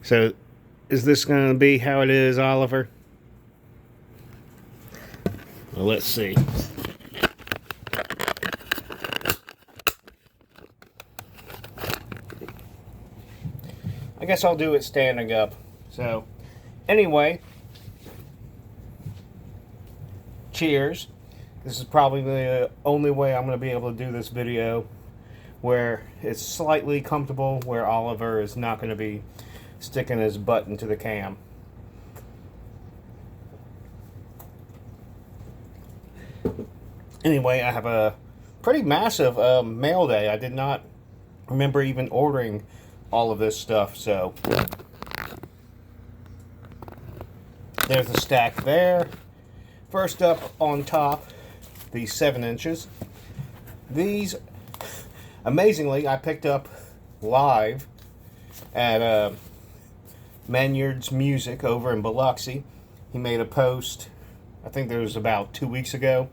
So, is this going to be how it is, Oliver? Well, let's see. I guess I'll do it standing up. So, anyway, cheers. This is probably the only way I'm going to be able to do this video where it's slightly comfortable, where Oliver is not going to be sticking his butt into the cam. Anyway, I have a pretty massive mail day. I did not remember even ordering all of this stuff, so there's a stack there. First up on top, these 7 inches. These, amazingly, I picked up live at Maynard's Music over in Biloxi. He made a post, I think there was about 2 weeks ago,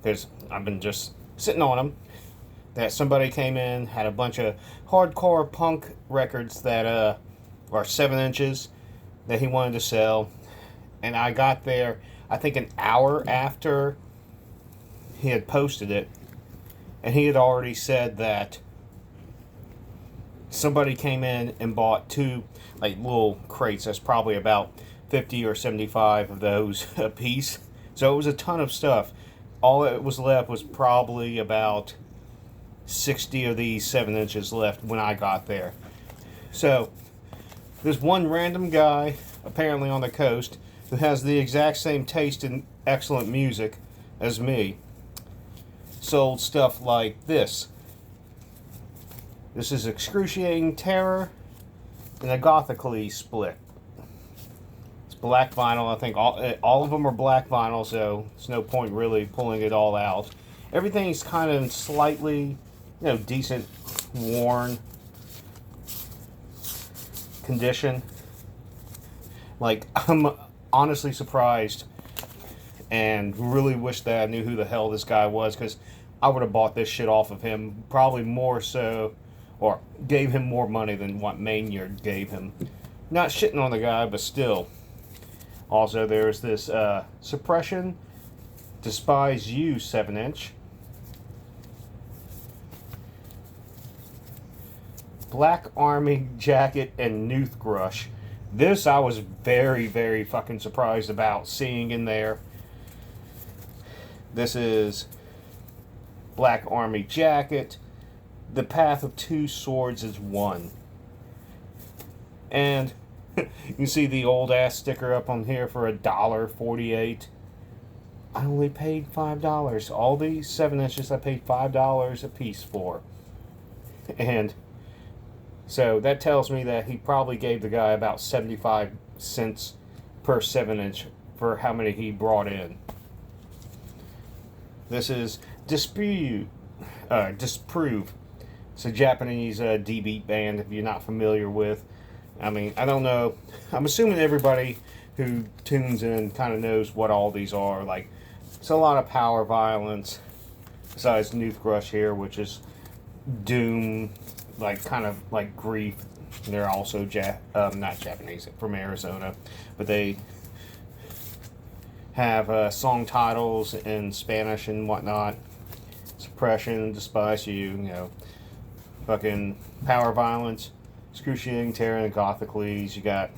because I've been just sitting on them, that somebody came in, had a bunch of hardcore punk records that are 7 inches that he wanted to sell. And I got there, I think an hour after he had posted it, and he had already said that somebody came in and bought 2 like little crates. That's probably about 50 or 75 of those a piece. So it was a ton of stuff. All that was left was probably about 60 of these 7 inches left when I got there. So there's one random guy apparently on the coast who has the exact same taste in excellent music as me. Sold stuff like this. This is Excruciating Terror and a Gothically split. It's black vinyl. I think all of them are black vinyl, so there's no point really pulling it all out. Everything's kind of slightly, decent, worn condition. Like, I'm honestly surprised and really wish that I knew who the hell this guy was, because I would have bought this shit off of him, probably more so, or gave him more money than what Maynard gave him. Not shitting on the guy, but still. Also, there's this Suppression Despise You 7 inch. Black Army Jacket and Noothgrush. This I was very, very fucking surprised about seeing in there. This is Black Army Jacket. The Path of Two Swords is 1. And you can see the old ass sticker up on here for $1.48. I only paid $5. All these 7 inches I paid $5 a piece for. And so that tells me that he probably gave the guy about 75 cents per 7 inch for how many he brought in. This is Disprove. It's a Japanese D-beat band, if you're not familiar with. I mean, I don't know. I'm assuming everybody who tunes in kind of knows what all these are. Like, it's a lot of power violence. Besides Noothgrush here, which is doom, like kind of like grief. They're also not Japanese, from Arizona, but they have song titles in Spanish and whatnot. Suppression, Despise You, fucking power violence, Excruciating Terror, and Gothicles. You got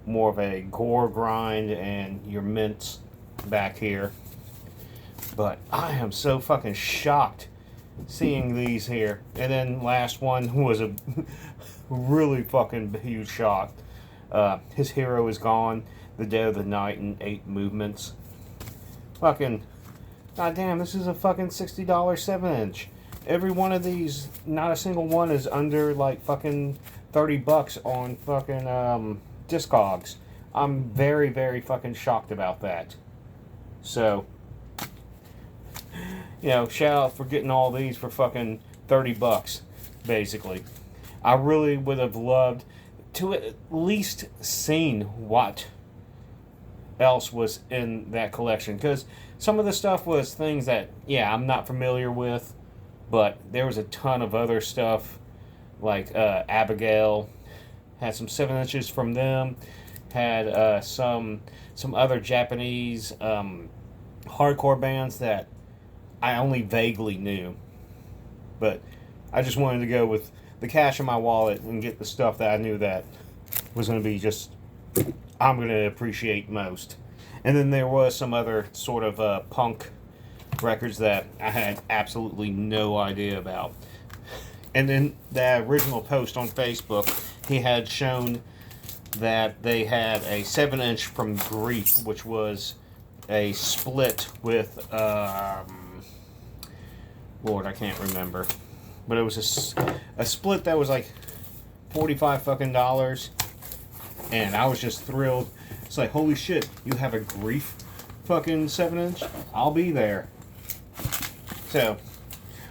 more of a gore grind and your mints back here. But I am so fucking shocked seeing these here. And then last one was a really fucking huge shock. His Hero Is Gone, The Dead of the Night, in 8 movements. Fucking, goddamn, this is a fucking $60 7 inch. Every one of these, not a single one is under like fucking $30 on fucking Discogs. I'm very, very fucking shocked about that. So, shout out for getting all these for fucking $30, basically. I really would have loved to at least seen what else was in that collection, because some of the stuff was things that, I'm not familiar with, but there was a ton of other stuff, like Abigail Had some 7-inches from them. Had some other Japanese hardcore bands that I only vaguely knew. But I just wanted to go with the cash in my wallet and get the stuff that I knew that was going to be just, I'm going to appreciate most. And then there was some other sort of punk records that I had absolutely no idea about. And then the original post on Facebook, he had shown that they had a 7-inch from Grief, which was a split with, Lord, I can't remember. But it was a split that was like $45 fucking dollars. And I was just thrilled. It's like, holy shit, you have a Grief fucking 7-inch? I'll be there. So,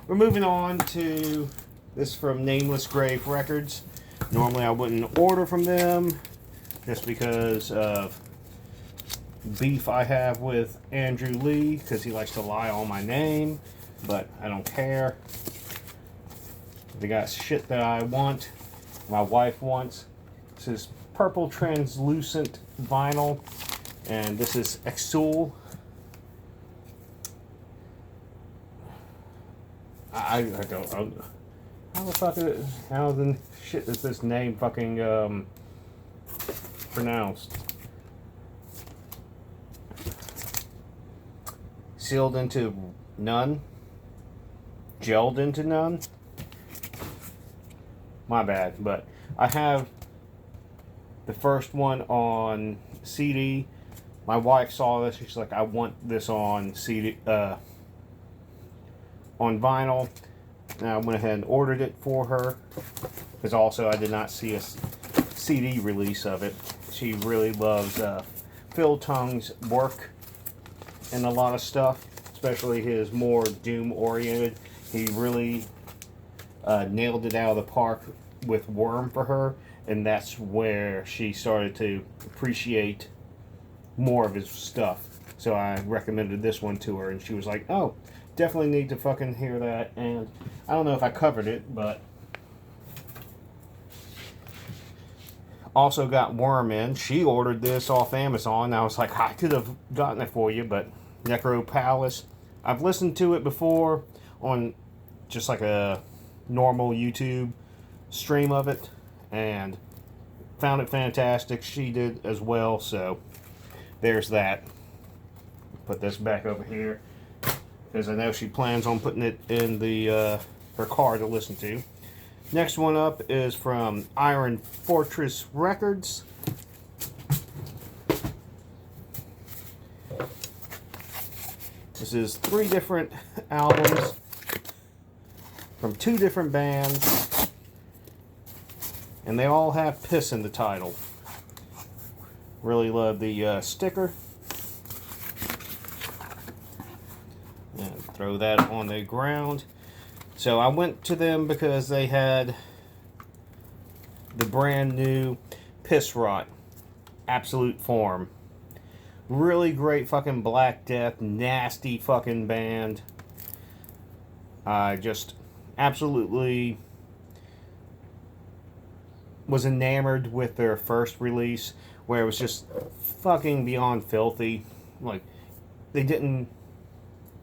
we're moving on to this from Nameless Grave Records. Normally I wouldn't order from them just because of beef I have with Andrew Lee, because he likes to lie on my name, but I don't care. They got shit that I want, my wife wants. This is purple translucent vinyl, and this is Exul. I don't. How the fuck is it? How the shit is this name fucking pronounced? Sealed into none? Gelled into none? My bad, but I have the first one on CD. My wife saw this. She's like, I want this on CD, on vinyl. And I went ahead and ordered it for her, because also I did not see a CD release of it. She really loves Phil Tongue's work and a lot of stuff, especially his more doom oriented. He really nailed it out of the park with Worm for her, and that's where she started to appreciate more of his stuff. So I recommended this one to her, and she was like, oh, definitely need to fucking hear that. And I don't know if I covered it, but also got Worm in. She ordered this off Amazon. I was like, I could have gotten it for you, but Necro Palace, I've listened to it before on just like a normal YouTube stream of it, and found it fantastic. She did as well, so there's that. Put this back over here, because I know she plans on putting it in the her car to listen to. Next one up is from Iron Fortress Records. This is 3 different albums from 2 different bands, and they all have piss in the title. Really love the sticker. And throw that on the ground. So I went to them because they had the brand new Piss Rot Absolute Form. Really great fucking Black Death, nasty fucking band. I just absolutely was enamored with their first release, where it was just fucking beyond filthy. Like, they didn't...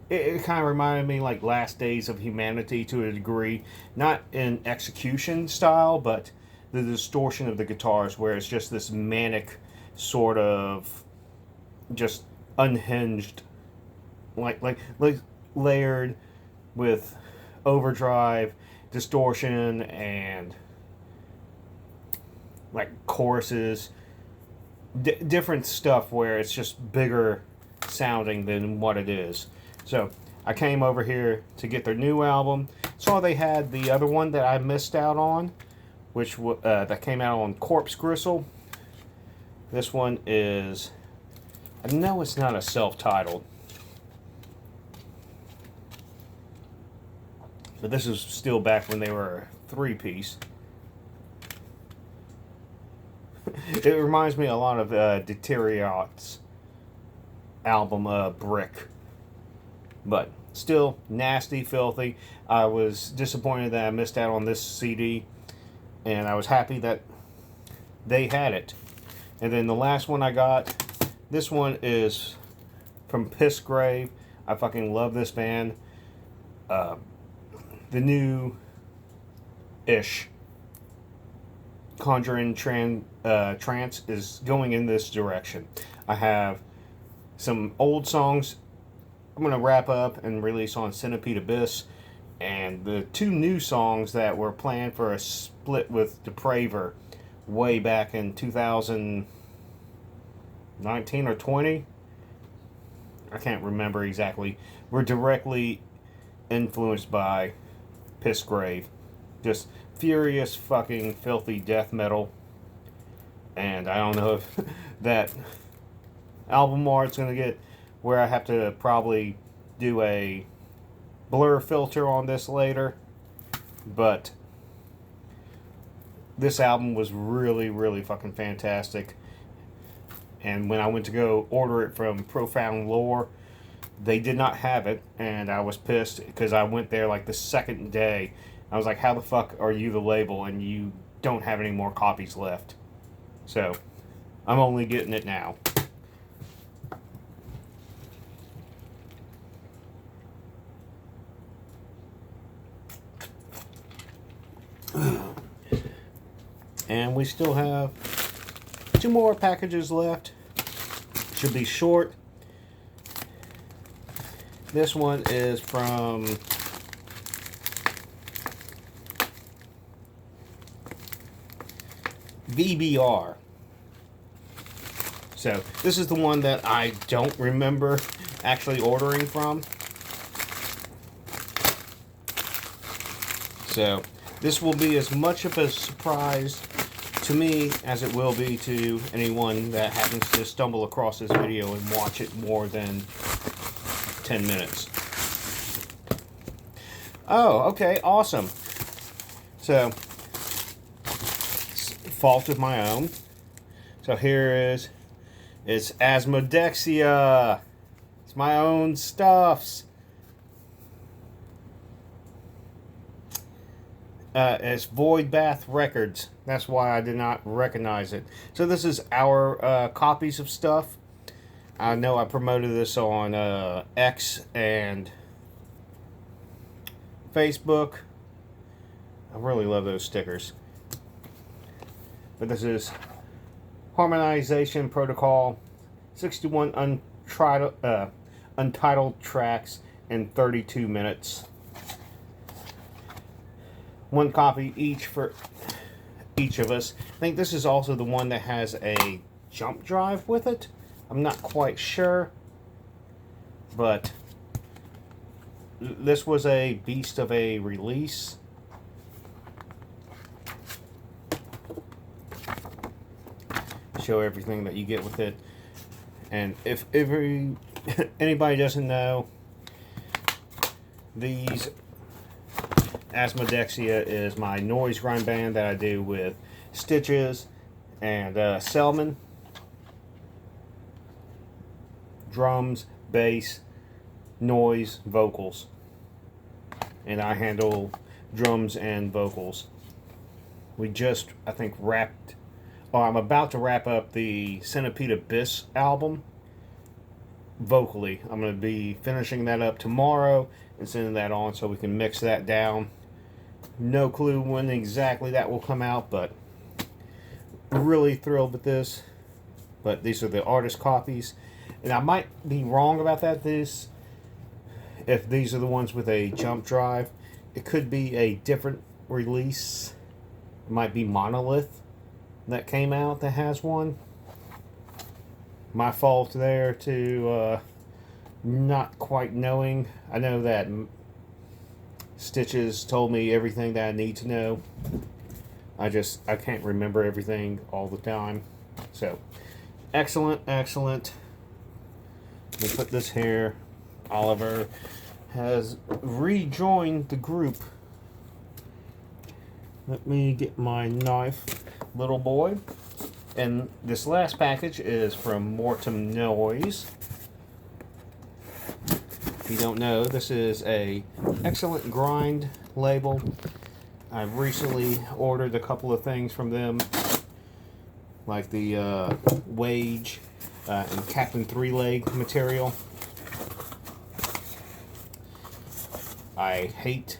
It kind of reminded me like Last Days of Humanity to a degree. Not in execution style, but the distortion of the guitars, where it's just this manic sort of just unhinged, like layered with overdrive, distortion, and like choruses, different stuff where it's just bigger sounding than what it is. So I came over here to get their new album. Saw they had the other one that I missed out on, which that came out on Corpse Gristle. This one is, I know it's not a self-titled, but this is still back when they were a 3-piece. It reminds me a lot of Deterior's album Brick. But still nasty, filthy. I was disappointed that I missed out on this CD, and I was happy that they had it. And then the last one I got, this one is from Pissgrave. I fucking love this band. The new-ish Conjuring trance is going in this direction. I have some old songs I'm going to wrap up and release on Centipede Abyss, and the 2 new songs that were planned for a split with Depraver way back in 2019 or 20. I can't remember exactly. Were directly influenced by Pissgrave. Just furious fucking filthy death metal. And I don't know if that album art's going to get where I have to probably do a blur filter on this later. But this album was really, really fucking fantastic. And when I went to go order it from Profound Lore, they did not have it, and I was pissed because I went there like the second day. I was like, how the fuck are you the label and you don't have any more copies left? So, I'm only getting it now. And we still have 2 more packages left. Should be short. This one is from VBR. So this is the one that I don't remember actually ordering from. So this will be as much of a surprise to me as it will be to anyone that happens to stumble across this video and watch it more than 10 minutes. Oh, okay, awesome. So, fault of my own. So here is, it's Asmodexia. It's my own stuffs. It's Voidbath Records. That's why I did not recognize it. So this is our copies of stuff. I know I promoted this on X and Facebook. I really love those stickers. But this is Harmonization Protocol, 61 untitled tracks in 32 minutes. 1 copy each for each of us. I think this is also the one that has a jump drive with it. I'm not quite sure, but this was a beast of a release. Show everything that you get with it. And if anybody doesn't know, these Asmodexia is my noise grind band that I do with Stitches and Selman. Drums, bass, noise, vocals. And I handle drums and vocals. We just, I think, I'm about to wrap up the Centipede Abyss album vocally. I'm going to be finishing that up tomorrow and sending that on so we can mix that down. No clue when exactly that will come out, but really thrilled with this. But these are the artist copies. And I might be wrong about that. If these are the ones with a jump drive, it could be a different release. It might be Monolith that came out that has one. My fault there to not quite knowing. I know that Stitches told me everything that I need to know. I can't remember everything all the time. So, excellent. Let me put this here. Oliver has rejoined the group. Let me get my knife, little boy. And this last package is from Mortem Noise. If you don't know, this is a excellent grind label. I've recently ordered a couple of things from them. like the Wage and Captain Three Leg material. I hate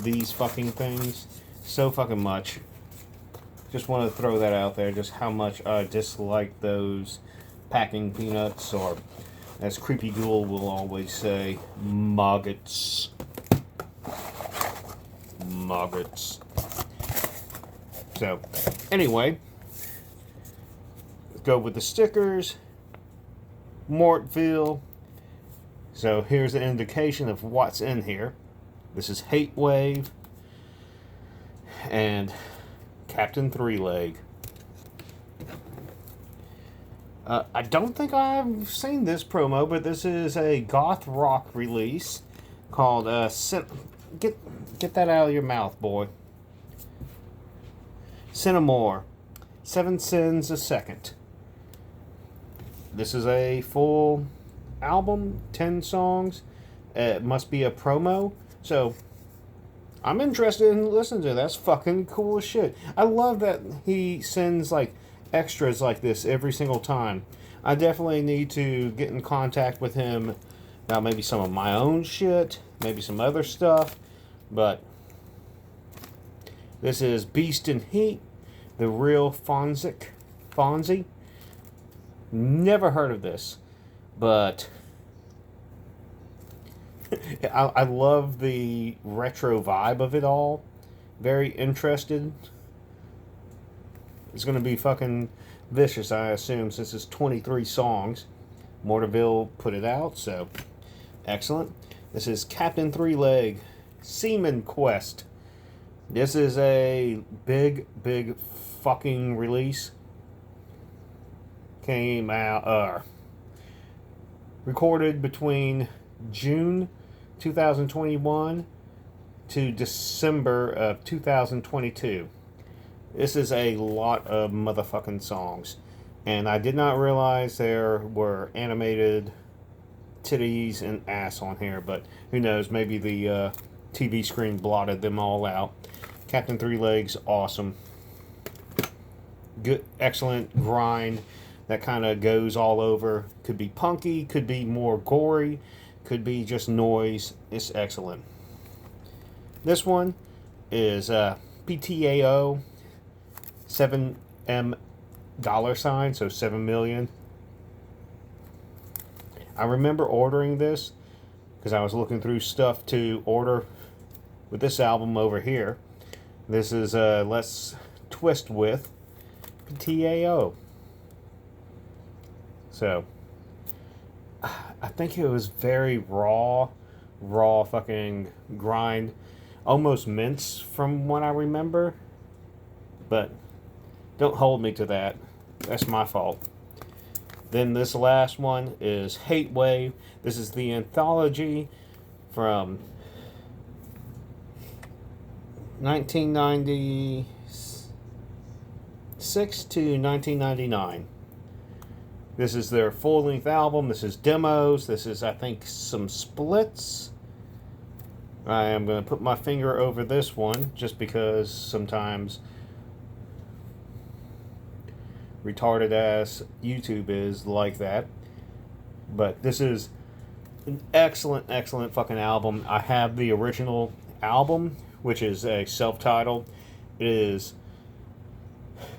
these fucking things so fucking much. Just want to throw that out there, just how much I dislike those packing peanuts, or as Creepy Ghoul will always say, maggots. Maggots. So, anyway, let's go with the stickers. Mortville. So here's an indication of what's in here. This is Hate Wave and Captain Three Leg. I don't think I've seen this promo, but this is a goth rock release called get that out of your mouth, boy. Cinnamore. 7 Sins a Second. This is a full album, 10 songs. It must be a promo. So I'm interested in listening to it. That's fucking cool as shit. I love that he sends like extras like this every single time. I definitely need to get in contact with him about maybe some of my own shit, maybe some other stuff. But this is Beast and Heat, the real Fonzie. Never heard of this, but I love the retro vibe of it all. Very interested. It's going to be fucking vicious, I assume, since it's 23 songs. Mortville put it out, so excellent. This is Captain Three Leg, Seaman Quest. This is a big fucking release. Came out, recorded between June 2021 to December of 2022. This is a lot of motherfucking songs. And I did not realize there were animated titties and ass on here, but who knows, maybe the TV screen blotted them all out. Captain Three Legs, awesome. Good, excellent grind that kind of goes all over. Could be punky, could be more gory, could be just noise. It's excellent. This one is PTAO 7M $, so 7 million. I remember ordering this because I was looking through stuff to order with this album over here. This is Let's Twist With PTAO. So I think it was very raw fucking grind, almost mince from what I remember, but don't hold me to that. That's my fault. Then this last one is Hate Wave. This is the anthology from 1996 to 1999. This is their full-length album. This is demos. This is, I think, some splits. I am going to put my finger over this one just because sometimes retarded ass YouTube is like that. But this is an excellent fucking album. I have the original album, which is a self-titled. It is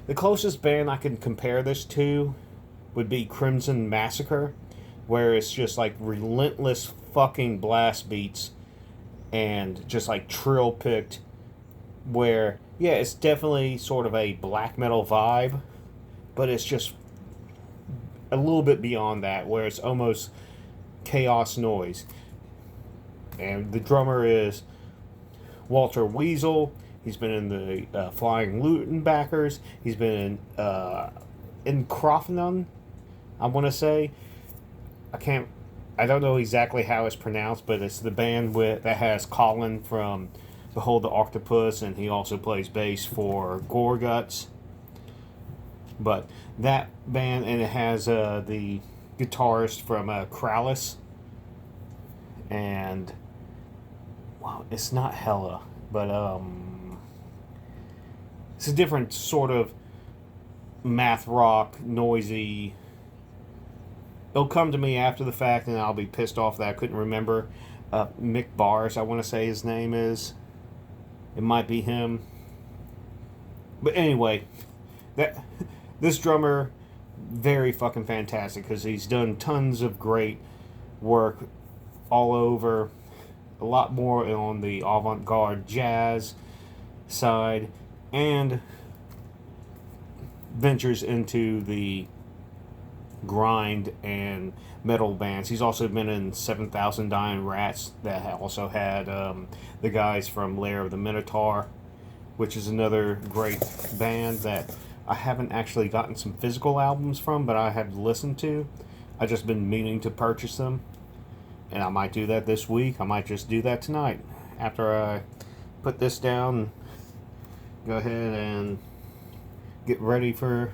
the closest band I can compare this to would be Crimson Massacre, where it's just like relentless fucking blast beats and just like trill picked, where yeah, it's definitely sort of a black metal vibe, but it's just a little bit beyond that, where it's almost chaos noise. And the drummer is Walter Weasel. He's been in the Flying Lutenbackers. He's been in Crofnon, I want to say. I don't know exactly how it's pronounced, but it's the band that has Colin from Behold the Octopus, and he also plays bass for Gorguts. But that band, and it has the guitarist from Krallis, and well, it's not Hella, but it's a different sort of math rock, noisy. It'll come to me after the fact, and I'll be pissed off that I couldn't remember. Mick Bars, I want to say his name is. It might be him. But anyway, that this drummer, very fucking fantastic because he's done tons of great work all over. A lot more on the avant-garde jazz side, and ventures into the grind and metal bands. He's also been in 7,000 Dying Rats that also had the guys from Lair of the Minotaur, which is another great band that I haven't actually gotten some physical albums from, but I have listened to. I've just been meaning to purchase them, and I might do that this week. I might just do that tonight after I put this down. Go ahead and get ready for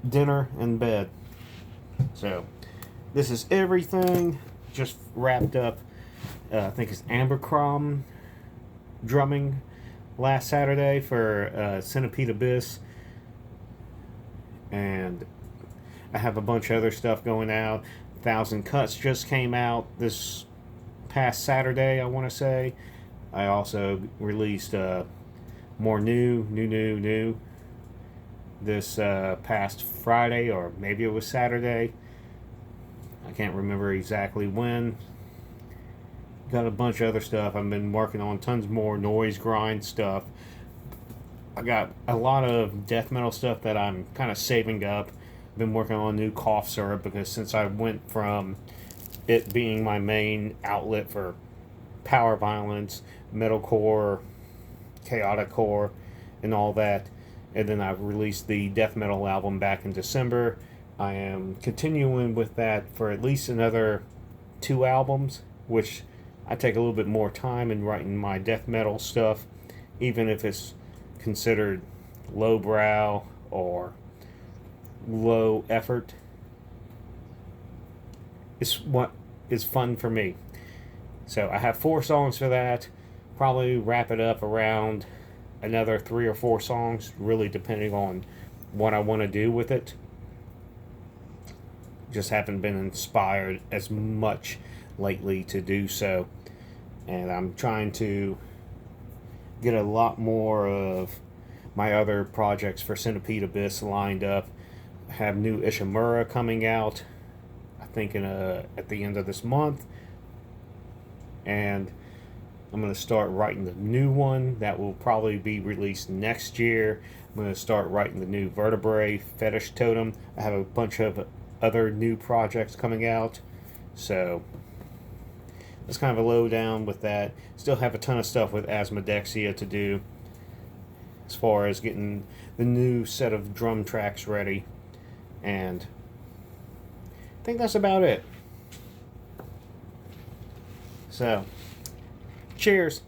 dinner and bed. So this is everything. Just wrapped up. I think it's Ambercrom drumming last Saturday for Centipede Abyss, and I have a bunch of other stuff going out. 1,000 Cuts just came out this past Saturday, I want to say. I also released more new this past Friday, or maybe it was Saturday. I can't remember exactly when. Got a bunch of other stuff. I've been working on tons more noise grind stuff. I got a lot of death metal stuff that I'm kind of saving up. Been working on new cough syrup because since I went from it being my main outlet for power violence, metalcore, chaotic core, and all that, and then I released the death metal album back in December. I am continuing with that for at least another 2 albums, which I take a little bit more time in writing my death metal stuff, even if it's considered lowbrow or low effort. It's what is fun for me. So I have 4 songs for that. Probably wrap it up around another 3 or 4 songs, really depending on what I want to do with it. Just haven't been inspired as much lately to do so, and I'm trying to get a lot more of my other projects for Centipede Abyss lined up. Have new Ishimura coming out, I think at the end of this month, and I'm going to start writing the new one that will probably be released next year. I'm going to start writing the new Vertebrae Fetish Totem. I have a bunch of other new projects coming out, so that's kind of a lowdown with that. Still have a ton of stuff with Asmodexia to do as far as getting the new set of drum tracks ready, and I think that's about it. So, cheers.